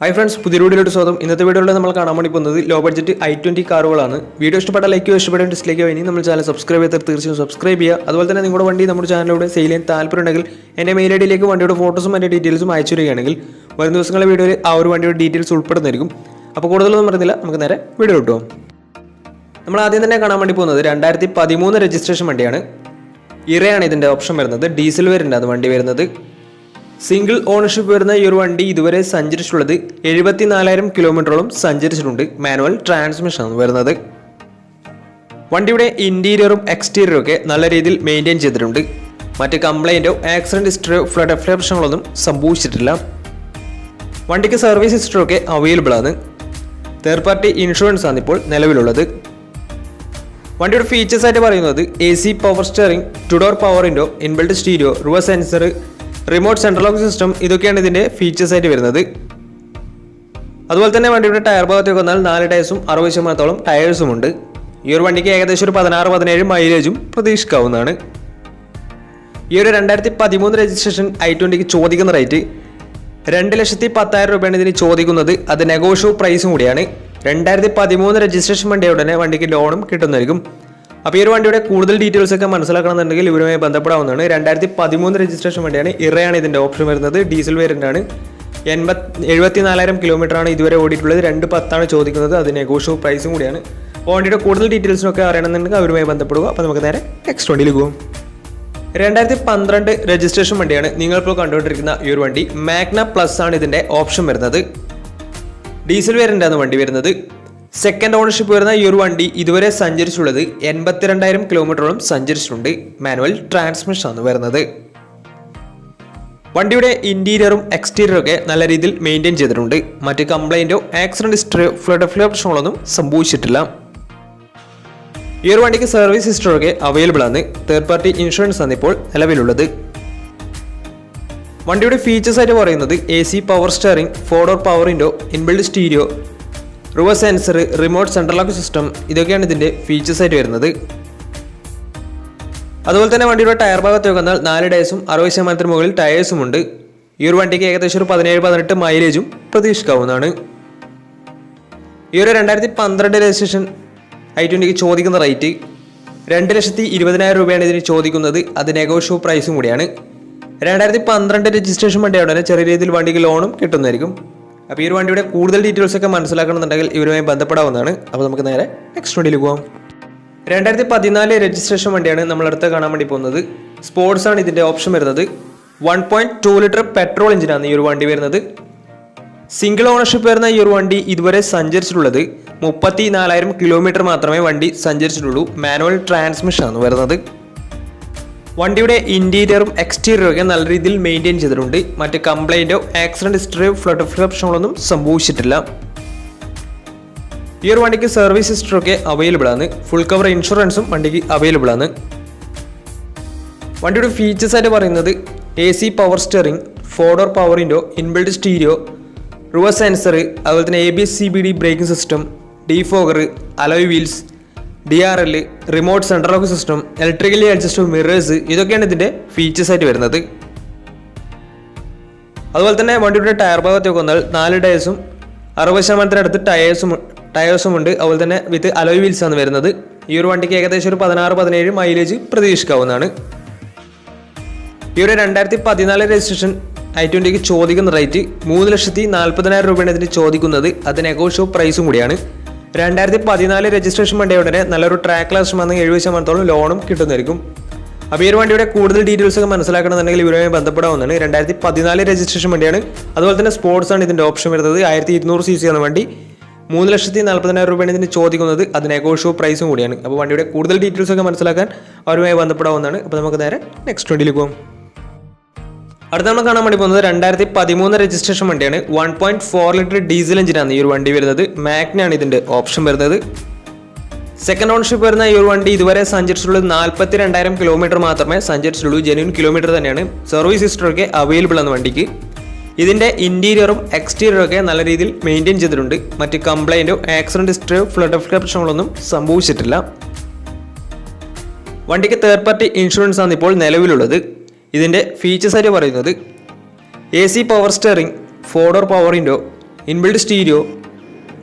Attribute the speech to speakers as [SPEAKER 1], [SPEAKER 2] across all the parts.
[SPEAKER 1] Hi friends, പുതിയ വീഡിയോയിലോട്ട് സ്വാഗതം. ഇന്നത്തെ വീഡിയോയിൽ നമ്മൾ കാണാൻ വേണ്ടി പോകുന്നത് ലോ ബഡ്ജറ്റ് i20 കാറുകളാണ്. വീഡിയോ ഇഷ്ടപ്പെട്ട ലൈക്ക് ചെയ്യുക, ഇഷ്ടപ്പെട്ട ഡിസ്ലൈക്ക് ചെയ്യുക. ഇനി നമ്മുടെ ചാനൽ സബ്സ്ക്രൈബ് ചെയ്താൽ തീർച്ചയായും സബ്സ്ക്രൈബ് ചെയ്യുക. അതുപോലെ തന്നെ നിങ്ങളുടെ വണ്ടി നമ്മുടെ ചാനലിലൂടെ സെയിൽ ചെയ്യാൻ താല്പര്യമുണ്ടെങ്കിൽ എൻ്റെ മെയിൽ ഐഡിയിലേക്ക് വണ്ടിയുടെ ഫോട്ടോസും എൻ്റെ ഡീറ്റെയിൽസും അയച്ചു തരികയാണെങ്കിൽ വരും ദിവസങ്ങളിലെ വീഡിയോയിൽ ആ ഒരു വണ്ടിയുടെ ഡീറ്റെയിൽസ് ഉൾപ്പെടുന്നതായിരിക്കും. അപ്പോൾ കൂടുതലൊന്നും പറയുന്നില്ല, നമുക്ക് നേരെ വീഡിയോ കിട്ടും. നമ്മൾ ആദ്യം തന്നെ കാണാൻ വേണ്ടി പോകുന്നത് 2013 രജിസ്ട്രേഷൻ വണ്ടിയാണ്. ഇറയാണ് ഇതിൻ്റെ ഓപ്ഷൻ വരുന്നത്. ഡീസൽ വേരിയൻ്റ് ആണ് വണ്ടി വരുന്നത്. സിംഗിൾ ഓണർഷിപ്പ് വരുന്ന ഈ ഒരു വണ്ടി ഇതുവരെ സഞ്ചരിച്ചിട്ടുള്ളത് 74,000 കിലോമീറ്ററോളം സഞ്ചരിച്ചിട്ടുണ്ട്. മാനുവൽ ട്രാൻസ്മിഷൻ ആണ് വരുന്നത്. വണ്ടിയുടെ ഇന്റീരിയറും എക്സ്റ്റീരിയറും ഒക്കെ നല്ല രീതിയിൽ മെയിൻറ്റെയിൻ ചെയ്തിട്ടുണ്ട്. മറ്റ് കംപ്ലൈൻറ്റോ ആക്സിഡന്റ് ഹിസ്റ്ററിയോ ഫ്ലഡ് പ്രശ്നങ്ങളൊന്നും സംഭവിച്ചിട്ടില്ല. വണ്ടിക്ക് സർവീസ് ഹിസ്റ്ററി ഒക്കെ അവൈലബിൾ ആണ്. തേർഡ് പാർട്ടി ഇൻഷുറൻസ് ആണ് ഇപ്പോൾ നിലവിലുള്ളത്. വണ്ടിയുടെ ഫീച്ചേഴ്സ് ആയിട്ട് പറയുന്നത് AC power steering, 2 door power window, inbuilt stereo, reverse sensor, remote central lock system, ഇതൊക്കെയാണ് ഇതിൻ്റെ ഫീച്ചേഴ്സ് ആയിട്ട് വരുന്നത്. അതുപോലെ തന്നെ വണ്ടിയുടെ ടയർ ഭാഗത്തേക്ക് വന്നാൽ 4 ടയർസും 60% ടയേഴ്സും ഉണ്ട്. ഈ ഒരു വണ്ടിക്ക് ഏകദേശം ഒരു 16-17 മൈലേജും പ്രതീക്ഷിക്കാവുന്നതാണ്. ഈ ഒരു 2013 രജിസ്ട്രേഷൻ i20ക്ക് ചോദിക്കുന്ന റേറ്റ് 2,10,000 രൂപയാണ് ഇതിന് ചോദിക്കുന്നത്. അത് നെഗോഷ്യബിൾ പ്രൈസും കൂടിയാണ്. 2013 രജിസ്ട്രേഷൻ വണ്ടിയുടെ ഉടനെ വണ്ടിക്ക് ലോണും കിട്ടുന്നതായിരിക്കും. അപ്പോൾ ഈ ഒരു വണ്ടിയുടെ കൂടുതൽ ഡീറ്റെയിൽസ് ഒക്കെ മനസ്സിലാക്കണമെന്നുണ്ടെങ്കിൽ ഇവരുമായി ബന്ധപ്പെടാവുന്നതാണ്. 2013 രജിസ്ട്രേഷൻ വണ്ടിയാണ്. ഇറയാണ് ഇതിൻ്റെ ഓപ്ഷൻ വരുന്നത്. ഡീസൽ വേരിയൻ്റ് ആണ്. 74,000 കിലോമീറ്ററാണ് ഇതുവരെ ഓടിയിട്ടുള്ളത്. 2,10,000 ചോദിക്കുന്നത്. അത് നെഗോഷ്യബിൾ പ്രൈസും കൂടിയാണ്. അപ്പോൾ വണ്ടിയുടെ കൂടുതൽ ഡീറ്റെയിൽസിനൊക്കെ അറിയണമെന്നുണ്ടെങ്കിൽ അവരുമായി ബന്ധപ്പെടുക. അപ്പോൾ നമുക്ക് നേരെ നെക്സ്റ്റ് വണ്ടിയിലേക്ക് പോകും. 2012 രജിസ്ട്രേഷൻ വണ്ടിയാണ് നിങ്ങളിപ്പോൾ കണ്ടുകൊണ്ടിരിക്കുന്ന ഈ ഒരു വണ്ടി. മാഗ്ന പ്ലസ് ആണ് ഇതിൻ്റെ ഓപ്ഷൻ വരുന്നത്. ഡീസൽ വേരിയൻ്റ് ആണ് വണ്ടി വരുന്നത്. സെക്കൻഡ് ഓണർഷിപ്പ് വരുന്ന ഈ ഒരു വണ്ടി ഇതുവരെ സഞ്ചരിച്ചുള്ളത് 82,000 കിലോമീറ്ററോളം സഞ്ചരിച്ചിട്ടുണ്ട്. മാനുവൽ ട്രാൻസ്മിഷൻ ആണ് വരുന്നത്. വണ്ടിയുടെ ഇന്റീരിയറും എക്സ്റ്റീരിയറും ഒക്കെ നല്ല രീതിയിൽ മെയിൻറ്റെയിൻ ചെയ്തിട്ടുണ്ട്. മറ്റ് കംപ്ലൈൻറ്റോ ആക്സിഡന്റ് ഹിസ്റ്ററിയോ ഫ്ലഡ് പ്രശ്നങ്ങളൊന്നും സംഭവിച്ചിട്ടില്ല. ഈ ഒരു വണ്ടിക്ക് സർവീസ് ഹിസ്റ്ററി ഒക്കെ അവൈലബിൾ ആണ്. തേർഡ് പാർട്ടി ഇൻഷുറൻസ് ആണ് ഇപ്പോൾ നിലവിലുള്ളത്. വണ്ടിയുടെ ഫീച്ചേഴ്സ് ആയിട്ട് പറയുന്നത് AC power steering, 4 door power window, inbuilt stereo, reverse sensor, remote central lock system, ഇതൊക്കെയാണ് ഇതിൻ്റെ ഫീച്ചേഴ്സ് ആയിട്ട് വരുന്നത്. അതുപോലെ തന്നെ വണ്ടിയുടെ ടയർ ഭാഗത്ത് വന്നാൽ 4 ടയേഴ്സും 60% മുകളിൽ ടയേഴ്സും ഉണ്ട്. ഈ ഒരു വണ്ടിക്ക് ഏകദേശം ഒരു 17-18 മൈലേജും പ്രതീക്ഷിക്കാവുന്നതാണ്. ഈ ഒരു 2012 രജിസ്ട്രേഷൻ i20ക്ക് ചോദിക്കുന്ന റേറ്റ് 2,20,000 രൂപയാണ് ഇതിന് ചോദിക്കുന്നത്. അത് നെഗോഷ്യബിൾ പ്രൈസും കൂടിയാണ്. 2012 രജിസ്ട്രേഷൻ വണ്ടിയാണ്. ചെറിയ രീതിയിൽ വണ്ടിക്ക് ലോണും കിട്ടുന്നതായിരിക്കും. അപ്പോൾ ഈ ഒരു വണ്ടിയുടെ കൂടുതൽ ഡീറ്റെയിൽസ് ഒക്കെ മനസ്സിലാക്കണമെന്നുണ്ടെങ്കിൽ ഇവരുമായി ബന്ധപ്പെടാവുന്നതാണ്. അപ്പോൾ നമുക്ക് നേരെ നെക്സ്റ്റ് വണ്ടിയിൽ പോകാം. 2014 രജിസ്ട്രേഷൻ വണ്ടിയാണ് നമ്മളടുത്ത് കാണാൻ വേണ്ടി പോകുന്നത്. സ്പോർട്സ് ആണ് ഇതിൻ്റെ ഓപ്ഷൻ വരുന്നത്. 1.2 ലിറ്റർ പെട്രോൾ എഞ്ചിനാണ് ഈ ഒരു വണ്ടി വരുന്നത്. സിംഗിൾ ഓണർഷിപ്പ് വരുന്ന ഈ ഒരു വണ്ടി ഇതുവരെ സഞ്ചരിച്ചിട്ടുള്ളത് 34,000 കിലോമീറ്റർ മാത്രമേ വണ്ടി സഞ്ചരിച്ചിട്ടുള്ളൂ. മാനുവൽ ട്രാൻസ്മിഷൻ ആണ് വരുന്നത്. വണ്ടിയുടെ ഇന്റീരിയറും എക്സ്റ്റീരിയറും ഒക്കെ നല്ല രീതിയിൽ മെയിൻറ്റെയിൻ ചെയ്തിട്ടുണ്ട്. മറ്റ് കംപ്ലൈൻറ്റോ ആക്സിഡന്റ് ഹിസ്റ്ററിയോ ഫ്ലഡ് പ്രശ്നങ്ങളൊന്നും സംഭവിച്ചിട്ടില്ല. ഈ ഒരു വണ്ടിക്ക് സർവീസ് ഹിസ്റ്ററി ഒക്കെ അവൈലബിൾ ആണ്. ഫുൾ കവർ ഇൻഷുറൻസും വണ്ടിക്ക് അവൈലബിൾ ആണ്. വണ്ടിയുടെ ഫീച്ചേഴ്സ് ആയിട്ട് പറയുന്നത് AC power steering, 4 door power window, inbuilt stereo, reverse sensor, അതുപോലെ തന്നെ ABS CBD braking system, defogger, alloy wheels, DRL, remote central lock system, electrically adjustable mirrors, ഇതൊക്കെയാണ് ഇതിൻ്റെ ഫീച്ചേഴ്സ് ആയിട്ട് വരുന്നത്. അതുപോലെ തന്നെ വണ്ടിയുടെ ടയർ ഭാഗത്തേക്ക് വന്നാൽ 4 ടയേഴ്സും 60% അടുത്ത് ടയേഴ്സും ഉണ്ട്. അതുപോലെ തന്നെ വിത്ത് അലോയ് വീൽസ് ആണ് വരുന്നത്. ഈ ഒരു വണ്ടിക്ക് ഏകദേശം ഒരു 16-17 മൈലേജ് പ്രതീക്ഷിക്കാവുന്നതാണ്. ഈ ഒരു 2014 രജിസ്ട്രേഷൻ i20ക്ക് ചോദിക്കുന്ന റേറ്റ് 3,40,000 രൂപയാണ് ഇതിന് ചോദിക്കുന്നത്. അത് നെഗോഷ്യബിൾ പ്രൈസും കൂടിയാണ്. 2014 രജിസ്ട്രേഷൻ വണ്ടിയുടെ നല്ലൊരു ട്രാക്ക് ലാസ്റ്റ് വന്ന് 70% ലോണും കിട്ടുന്നതായിരിക്കും. അപ്പോൾ ഈ ഒരു വണ്ടിയുടെ കൂടുതൽ ഡീറ്റെയിൽസ് ഒക്കെ മനസ്സിലാക്കണമെന്നുണ്ടെങ്കിൽ ഇവരുമായി ബന്ധപ്പെടാവുന്നതാണ്. 2014 രജിസ്ട്രേഷൻ വണ്ടിയാണ്. അതുപോലെ തന്നെ സ്പോർട്സ് ആണ് ഇതിൻ്റെ ഓപ്ഷൻ വരുന്നത്. 1200 cc ആണ് വണ്ടി. 3,40,000 രൂപയാണ് ഇതിന് ചോദിക്കുന്നത്. അത് നെഗോഷ്യബിൾ പ്രൈസും കൂടിയാണ്. അപ്പോൾ വണ്ടിയുടെ കൂടുതൽ ഡീറ്റെയിൽസ് ഒക്കെ മനസ്സിലാക്കാൻ അവരുമായി ബന്ധപ്പെടാവുന്നതാണ്. അപ്പോൾ നമുക്ക് നേരെ നെക്സ്റ്റ് വണ്ടിയിലേക്ക് പോകും. അടുത്ത നമ്മൾ കാണാൻ വേണ്ടി പോകുന്നത് 2013 രജിസ്ട്രേഷൻ വണ്ടിയാണ്. 1.4 ലിറ്റർ ഡീസൽ എഞ്ചിനാണ് ഈ ഒരു വണ്ടി വരുന്നത്. മാഗ്നയാണ് ഇതിൻ്റെ ഓപ്ഷൻ വരുന്നത്. സെക്കൻഡ് ഓണർഷിപ്പ് വരുന്ന ഈ ഒരു വണ്ടി ഇതുവരെ സഞ്ചരിച്ചിട്ടുള്ളത് 42,000 കിലോമീറ്റർ മാത്രമേ സഞ്ചരിച്ചിട്ടുള്ളൂ. ജെന്യൂൻ കിലോമീറ്റർ തന്നെയാണ്. സർവീസ് ഹിസ്റ്ററി ഒക്കെ അവൈലബിൾ ആണ് വണ്ടിക്ക്. ഇതിൻ്റെ ഇന്റീരിയറും എക്സ്റ്റീരിയറും ഒക്കെ നല്ല രീതിയിൽ മെയിൻറ്റെയിൻ ചെയ്തിട്ടുണ്ട്. മറ്റ് കംപ്ലൈൻറ്റോ ആക്സിഡന്റ് ഹിസ്റ്ററിയോ ഫ്ലഡ് പ്രശ്നങ്ങളൊന്നും സംഭവിച്ചിട്ടില്ല. വണ്ടിക്ക് തേർഡ് പാർട്ടി ഇൻഷുറൻസ് ആണ് ഇപ്പോൾ നിലവിലുള്ളത്. ഇതിൻ്റെ ഫീച്ചേഴ്സ് ആയിട്ട് പറയുന്നത് AC power steering, 4 door power window, inbuilt stereo,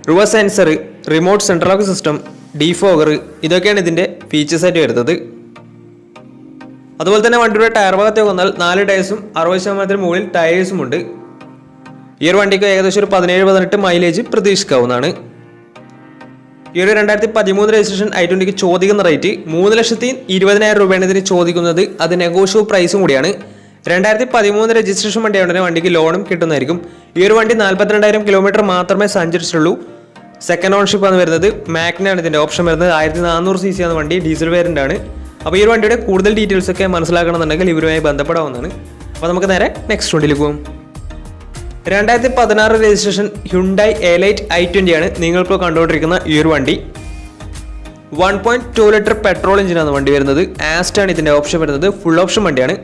[SPEAKER 1] reverse sensor, remote central lock system, defogger, ഇതൊക്കെയാണ് ഇതിൻ്റെ ഫീച്ചേഴ്സായിട്ട് വരുന്നത്. അതുപോലെ തന്നെ വണ്ടിയുടെ ടയർ ഭാഗത്തേക്ക് വന്നാൽ 4 ടയേഴ്സും 60% മുകളിൽ ടയേഴ്സും ഉണ്ട്. ഈ ഒരു വണ്ടിക്ക് ഏകദേശം ഒരു 17-18 മൈലേജ് പ്രതീക്ഷിക്കാവുന്നതാണ്. ഈ ഒരു 2013 രജിസ്ട്രേഷൻ i20ക്ക് ചോദിക്കുന്ന റേറ്റ് 3,20,000 രൂപയാണ് ഇതിന് ചോദിക്കുന്നത്. അത് നെഗോഷ്യബിൾ പ്രൈസും കൂടിയാണ്. 2013 രജിസ്ട്രേഷൻ വണ്ടിയാണെങ്കിൽ വണ്ടിക്ക് ലോണും കിട്ടുന്നതായിരിക്കും. ഈ ഒരു വണ്ടി 42,000 കിലോമീറ്റർ മാത്രമേ സഞ്ചരിച്ചിട്ടുള്ളൂ. സെക്കൻഡ് ഓൺഷിപ്പ് ആണ് വരുന്നത്. മാഗ്നയാണ് ഇതിൻ്റെ ഓപ്ഷൻ വരുന്നത്. 1400 cc ആണ് വണ്ടി, ഡീസൽ വേരിയൻ്റ് ആണ്. അപ്പോൾ ഈ ഒരു വണ്ടിയുടെ കൂടുതൽ ഡീറ്റെയിൽസ് ഒക്കെ മനസ്സിലാക്കണമെന്നുണ്ടെങ്കിൽ ഇവരുമായി ബന്ധപ്പെടാവുന്നതാണ്. അപ്പോൾ നമുക്ക് നേരെ നെക്സ്റ്റ് വണ്ടിയിൽ പോകും. 2016 രജിസ്ട്രേഷൻ ഹ്യുണ്ടായി എലൈറ്റ് i20 ആണ് നിങ്ങളിപ്പോൾ കണ്ടുകൊണ്ടിരിക്കുന്ന ഈ ഒരു വണ്ടി. 1.2 ലിറ്റർ പെട്രോൾ എഞ്ചിനാണ് വണ്ടി വരുന്നത്. ആസ്റ്റാണ് ഇതിൻ്റെ ഓപ്ഷൻ വരുന്നത്. ഫുൾ ഓപ്ഷൻ വണ്ടിയാണ്.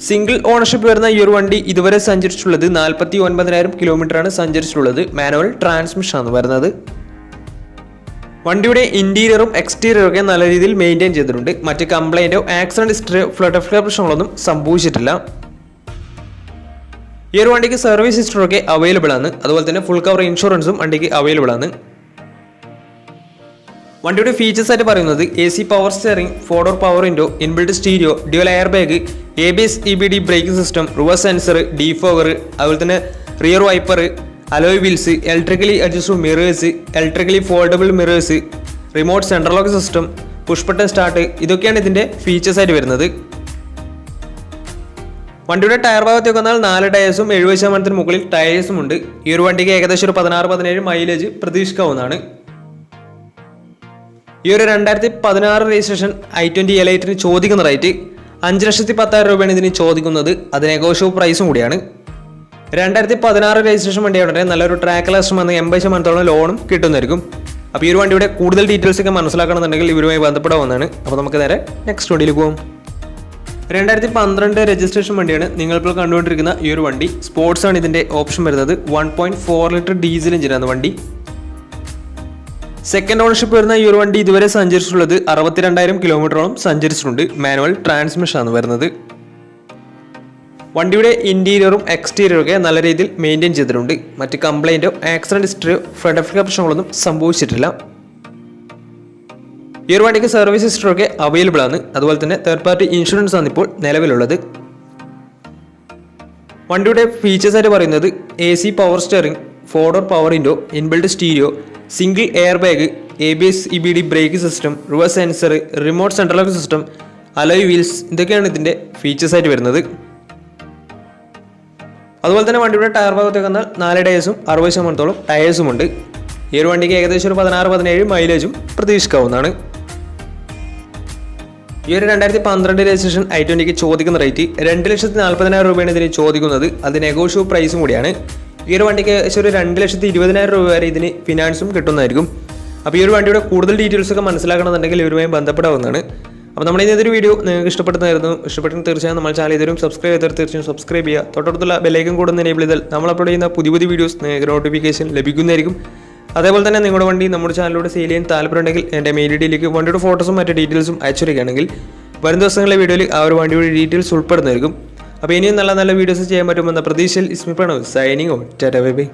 [SPEAKER 1] സിംഗിൾ ഓണർഷിപ്പ് വരുന്ന ഈ ഒരു വണ്ടി ഇതുവരെ സഞ്ചരിച്ചിട്ടുള്ളത് 49,000 കിലോമീറ്ററാണ് സഞ്ചരിച്ചിട്ടുള്ളത്. മാനുവൽ ട്രാൻസ്മിഷൻ ആണ് വരുന്നത്. വണ്ടിയുടെ ഇന്റീരിയറും എക്സ്റ്റീരിയറും ഒക്കെ നല്ല രീതിയിൽ മെയിൻറ്റെയിൻ ചെയ്തിട്ടുണ്ട്. മറ്റ് കംപ്ലൈൻറ്റോ ആക്സിഡന്റ് ഹിസ്റ്ററിയോ ഫ്ലഡ് പ്രശ്നങ്ങളൊന്നും സംഭവിച്ചിട്ടില്ല. ഈ ഒരു വണ്ടിക്ക് സർവീസ് ഹിസ്റ്ററൊക്കെ അവൈലബിൾ ആണ്. അതുപോലെ തന്നെ ഫുൾ കവർ ഇൻഷുറൻസും വണ്ടിക്ക് അവൈലബിൾ ആണ്. വണ്ടിയുടെ ഫീച്ചേഴ്സ് ആയിട്ട് പറയുന്നത് AC power steering, 4-door power window, inbuilt stereo, dual air bag, ABS EBD braking system, reverse sensor, defogger, അതുപോലെ തന്നെ rear wiper, alloy wheels, electrically adjustable mirrors, electrically foldable mirrors, remote central lock system, push button start, ഇതൊക്കെയാണ് ഇതിൻ്റെ features ആയിട്ട് വരുന്നത്. വണ്ടിയുടെ tyre ഭാഗത്തേക്ക് വന്നാൽ 4 ടയേഴ്സും 70% മുകളിൽ ടയേഴ്സും ഉണ്ട്. ഈ ഒരു വണ്ടിക്ക് ഏകദേശം ഒരു 16-17 മൈലേജ് പ്രതീക്ഷിക്കാവുന്നതാണ്. ഈ ഒരു 2016 രജിസ്ട്രേഷൻ i20 എലൈറ്റിന് ചോദിക്കുന്ന റേറ്റ് 5,10,000 രൂപയാണ് ഇതിന് ചോദിക്കുന്നത്. അത് നെഗോഷ്യബിൾ പ്രൈസും കൂടിയാണ്. 2016 രജിസ്ട്രേഷൻ വണ്ടിയാണെങ്കിൽ നല്ലൊരു ട്രാക്ക് ലക്ഷം വന്ന് 80% ലോണും കിട്ടുന്നതായിരിക്കും. അപ്പോൾ ഈ ഒരു വണ്ടിയുടെ കൂടുതൽ ഡീറ്റെയിൽസ് ഒക്കെ മനസ്സിലാക്കണമെന്നുണ്ടെങ്കിൽ ഇവരുമായി ബന്ധപ്പെടാവുന്നതാണ്. അപ്പോൾ നമുക്ക് നേരെ നെക്സ്റ്റ് വണ്ടിയിൽ പോകും. 2012 രജിസ്ട്രേഷൻ വണ്ടിയാണ് നിങ്ങളിപ്പോൾ കണ്ടുകൊണ്ടിരിക്കുന്ന ഈ ഒരു വണ്ടി. സ്പോർട്സ് ആണ് ഇതിൻ്റെ ഓപ്ഷൻ വരുന്നത്. 1.4 ലിറ്റർ ഡീസൽ എഞ്ചിനാണ് വണ്ടി. സെക്കൻഡ് ഓണർഷിപ്പ് വരുന്ന ഈ ഒരു വണ്ടി ഇതുവരെ സഞ്ചരിച്ചിട്ടുള്ളത് 62,000 കിലോമീറ്ററോളം സഞ്ചരിച്ചിട്ടുണ്ട്. മാനുവൽ ട്രാൻസ്മിഷൻ ആണ് വരുന്നത്. വണ്ടിയുടെ ഇന്റീരിയറും എക്സ്റ്റീരിയറും ഒക്കെ നല്ല രീതിയിൽ മെയിൻറ്റെയിൻ ചെയ്തിട്ടുണ്ട്. മറ്റ് കംപ്ലൈൻറ്റോ ആക്സിഡന്റ് ഹിസ്റ്ററിയോ ഫ്ലഡ് പ്രശ്നങ്ങളൊന്നും സംഭവിച്ചിട്ടില്ല. ഈ ഒരു വണ്ടിക്ക് സർവീസ് ഹിസ്റ്ററൊക്കെ അവൈലബിൾ ആണ്. അതുപോലെ തന്നെ തേർഡ് പാർട്ടി ഇൻഷുറൻസ് ആണ് ഇപ്പോൾ നിലവിലുള്ളത്. വണ്ടിയുടെ ഫീച്ചേഴ്സ് ആയിട്ട് പറയുന്നത് AC power steering, 4-door power window, inbuilt stereo, single air bag, ABS EBD brake system, reverse sensor, remote central lock system, alloy wheels, ഇതൊക്കെയാണ് ഇതിൻ്റെ ഫീച്ചേഴ്സ് ആയിട്ട് വരുന്നത്. അതുപോലെ തന്നെ വണ്ടിയുടെ ടയർ ഭാഗത്തേക്ക് വന്നാൽ 4 ടയേഴ്സും 60% ടയേഴ്സും ഉണ്ട്. ഈ ഒരു വണ്ടിക്ക് ഏകദേശം ഒരു 16-17 മൈലേജും പ്രതീക്ഷിക്കാവുന്നതാണ്. ഈ ഒരു 2012 രജിസ്ട്രേഷൻ i20ക്ക് ചോദിക്കുന്ന റേറ്റ് 2,40,000 രൂപയാണ് ഇതിന് ചോദിക്കുന്നത്. അത് നെഗോഷ്യബിൾ പ്രൈസും കൂടിയാണ്. ഈ ഒരു വണ്ടിക്ക് ഏകദേശം ഒരു 2,20,000 രൂപ വരെ ഇതിന് ഫിനാൻസും കിട്ടുന്നതായിരിക്കും. അപ്പോൾ ഈ ഒരു വണ്ടിയുടെ കൂടുതൽ ഡീറ്റെയിൽസ് ഒക്കെ മനസ്സിലാക്കണമെന്നുണ്ടെങ്കിൽ ഇവരുമായി ബന്ധപ്പെടാവുന്നതാണ്. അപ്പോൾ നമ്മുടെ ഇന്നത്തെ വീഡിയോ നിങ്ങൾക്ക് ഇഷ്ടപ്പെടുന്നതായിരുന്നു. ഇഷ്ടപ്പെട്ടെങ്കിൽ തീർച്ചയായും നമ്മൾ ചാനൽ ഇതുവരും സബ്സ്ക്രൈബ് ചെയ്താൽ തീർച്ചയായും സബ്സ്ക്രൈബ് ചെയ്യുക. തൊട്ടടുത്തുള്ള ബെല്ലൈക്കൺ കൂടെ ഒന്ന് എനേബിൾ ചെയ്താൽ നമ്മൾ അപ്ലോഡ് ചെയ്യുന്ന പുതിയ വീഡിയോസ് നിങ്ങൾക്ക് നോട്ടിഫിക്കേഷൻ ലഭിക്കുന്നതായിരിക്കും. അതേപോലെ തന്നെ നിങ്ങളുടെ വണ്ടി നമ്മുടെ ചാനലിലൂടെ സെയിൽ ചെയ്യാൻ താല്പര്യമുണ്ടെങ്കിൽ എൻ്റെ മെയിൽ ഐഡിയിലേക്ക് വണ്ടിയുടെ ഫോട്ടോസും മറ്റു ഡീറ്റെയിൽസും അയച്ചിരിക്കുകയാണെങ്കിൽ വരും ദിവസങ്ങളിലെ വീഡിയോയിൽ ആ ഒരു വണ്ടിയുടെ ഡീറ്റെയിൽസ് ഉൾപ്പെടുന്നതായിരിക്കും. അപ്പോൾ ഇനിയും നല്ല നല്ല വീഡിയോസ് ചെയ്യാൻ പറ്റുമെന്ന പ്രതീക്ഷയിൽ Ismi Pranav signing out. Tata bye by.